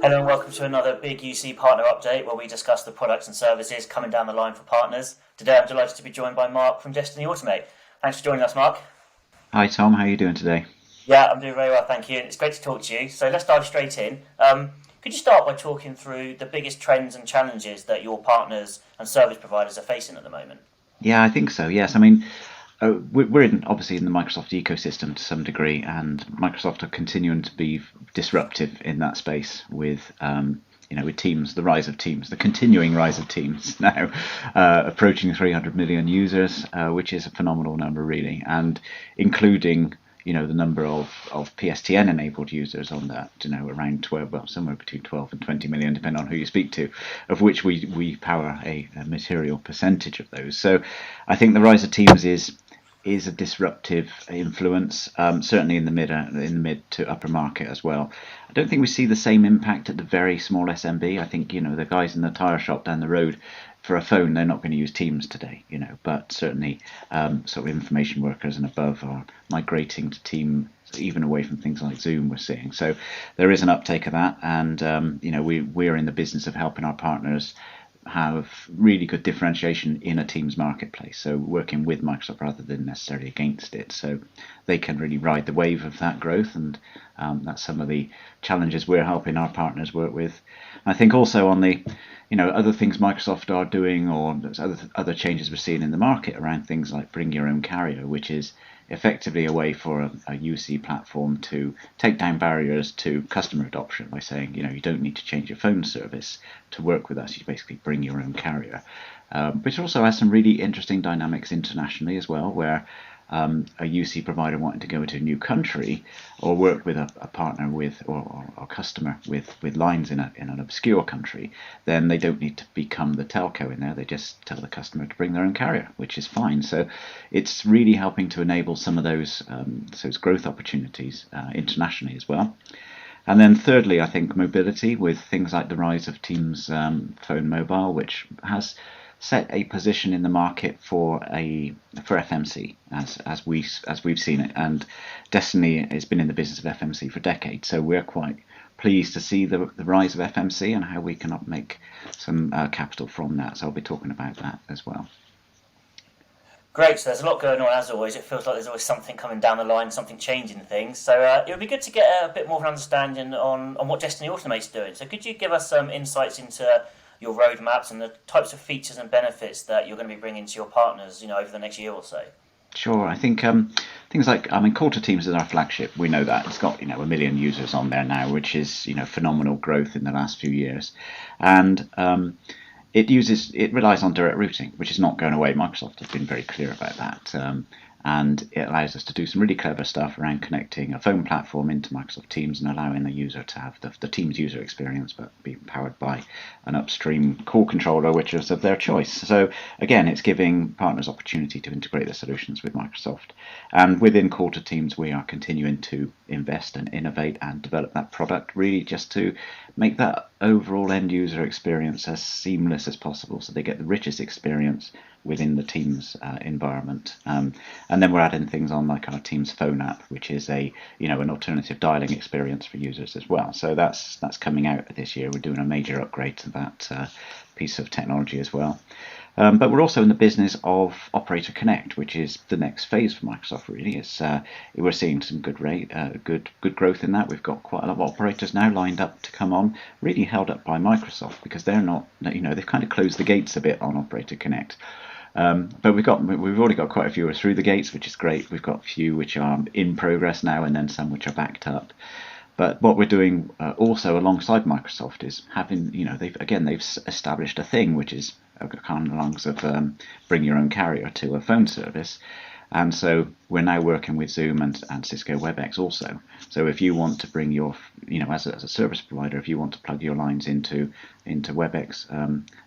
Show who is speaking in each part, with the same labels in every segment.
Speaker 1: Hello and welcome to another big UC partner update where we discuss the products and services coming down the line for partners. Today I'm delighted to be joined by Mark from DSTNY Automate. Thanks for joining us, Mark.
Speaker 2: Hi Tom, how are you doing today?
Speaker 1: Yeah, I'm doing very well, thank you. It's great to talk to you. So let's dive straight in. Could you start by talking through the biggest trends and challenges that your partners and service providers are facing at the moment?
Speaker 2: Yeah, I think so. Yes, I mean we're obviously in the Microsoft ecosystem to some degree, and Microsoft are continuing to be disruptive in that space with with Teams, the rise of Teams, the continuing rise of Teams now approaching 300 million users, which is a phenomenal number really, and including the number of PSTN enabled users on that, around 12, well, somewhere between 12 and 20 million, depending on who you speak to, of which we power a material percentage of those. So I think the rise of Teams is a disruptive influence, certainly in the mid to upper market as well. I don't think we see the same impact at the very small SMB. I think the guys in the tire shop down the road, for a phone, they're not going to use Teams today, but certainly sort of information workers and above are migrating to Teams, even away from things like Zoom. We're seeing so there is an uptake of that, and we're in the business of helping our partners have really good differentiation in a Teams marketplace, so working with Microsoft rather than necessarily against it, so they can really ride the wave of that growth, and that's some of the challenges we're helping our partners work with. I think also on the other things Microsoft are doing, or other changes we're seeing in the market around things like bring your own carrier, which is effectively a way for a UC platform to take down barriers to customer adoption by saying, you don't need to change your phone service to work with us. You basically bring your own carrier, which also has some really interesting dynamics internationally as well, where a UC provider wanting to go into a new country or work with a partner with or a customer with lines in an obscure country, then they don't need to become the telco in there. They just tell the customer to bring their own carrier, which is fine. So it's really helping to enable some of those growth opportunities internationally as well. And then thirdly, I think mobility, with things like the rise of Teams Phone Mobile, which has set a position in the market for FMC as we've seen it, and DSTNY has been in the business of FMC for decades, so we're quite pleased to see the rise of FMC and how we can make some capital from that. So I'll be talking about that as well.
Speaker 1: Great, so there's a lot going on as always. It feels like there's always something coming down the line, something changing things. So it would be good to get a bit more of an understanding on what DSTNY Automate's doing. So could you give us some insights into your roadmaps and the types of features and benefits that you're going to be bringing to your partners, over the next year or so?
Speaker 2: Sure, I think things like, Call to Teams is our flagship. We know that it's got 1 million users on there now, which is phenomenal growth in the last few years, and it relies on direct routing, which is not going away. Microsoft has been very clear about that. And it allows us to do some really clever stuff around connecting a phone platform into Microsoft Teams and allowing the user to have the Teams user experience, but be powered by an upstream call controller, which is of their choice. So again, it's giving partners opportunity to integrate their solutions with Microsoft. And within Call to Teams, we are continuing to invest and innovate and develop that product, really just to make that overall end user experience as seamless as possible, so they get the richest experience within the Teams environment. And then we're adding things on like our Teams phone app, which is an alternative dialing experience for users as well. So that's coming out this year. We're doing a major upgrade to that piece of technology as well. But we're also in the business of Operator Connect, which is the next phase for Microsoft. Really, we're seeing some good growth in that. We've got quite a lot of operators now lined up to come on, really held up by Microsoft because they're not, they've kind of closed the gates a bit on Operator Connect. But we've already got quite a few through the gates, which is great. We've got a few which are in progress now, and then some which are backed up. But what we're doing also alongside Microsoft is having, they've established a thing which is kind of along of bring your own carrier to a phone service. And so we're now working with Zoom and Cisco WebEx also. So if you want to bring your, as a service provider, if you want to plug your lines into WebEx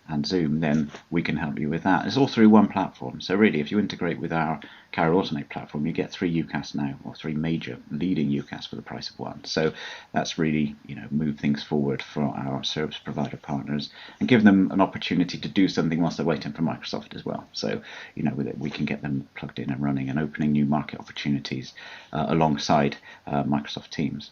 Speaker 2: and Zoom, then we can help you with that. It's all through one platform. So really, if you integrate with our Carrier Automate platform, you get 3 UCaaS now, or 3 major leading UCaaS for the price of one. So that's really, moved things forward for our service provider partners and give them an opportunity to do something whilst they're waiting for Microsoft as well. So, we can get them plugged in and running and opening new market opportunities alongside Microsoft Teams.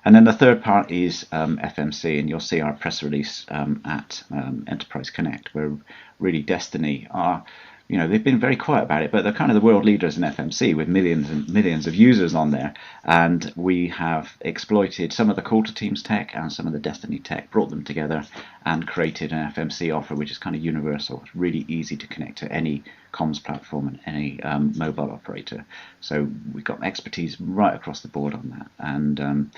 Speaker 2: And then the third part is FMC, and you'll see our press release at Enterprise Connect, where really DSTNY are, they've been very quiet about it, but they're kind of the world leaders in FMC with millions and millions of users on there. And we have exploited some of the Call to Teams tech and some of the DSTNY tech, brought them together and created an FMC offer, which is kind of universal. It's really easy to connect to any comms platform and any mobile operator. So we've got expertise right across the board on that. And,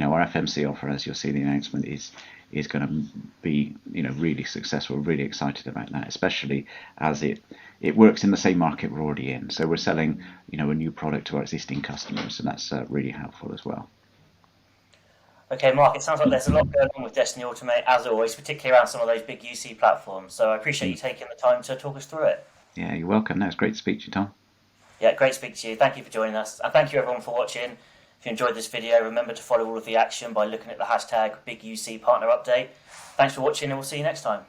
Speaker 2: our FMC offer, as you'll see in the announcement, is going to be really successful. We're really excited about that, especially as it works in the same market we're already in. So we're selling a new product to our existing customers, and that's really helpful as well.
Speaker 1: Okay, Mark, it sounds like there's a lot going on with DSTNY Automate, as always, particularly around some of those big UC platforms. So I appreciate you taking the time to talk us through it.
Speaker 2: Yeah, you're welcome. No, it's great to speak to you, Tom.
Speaker 1: Yeah, great to speak to you. Thank you for joining us. And thank you everyone for watching. If you enjoyed this video, remember to follow all of the action by looking at the hashtag BigUC Partner Update. Thanks for watching, and we'll see you next time.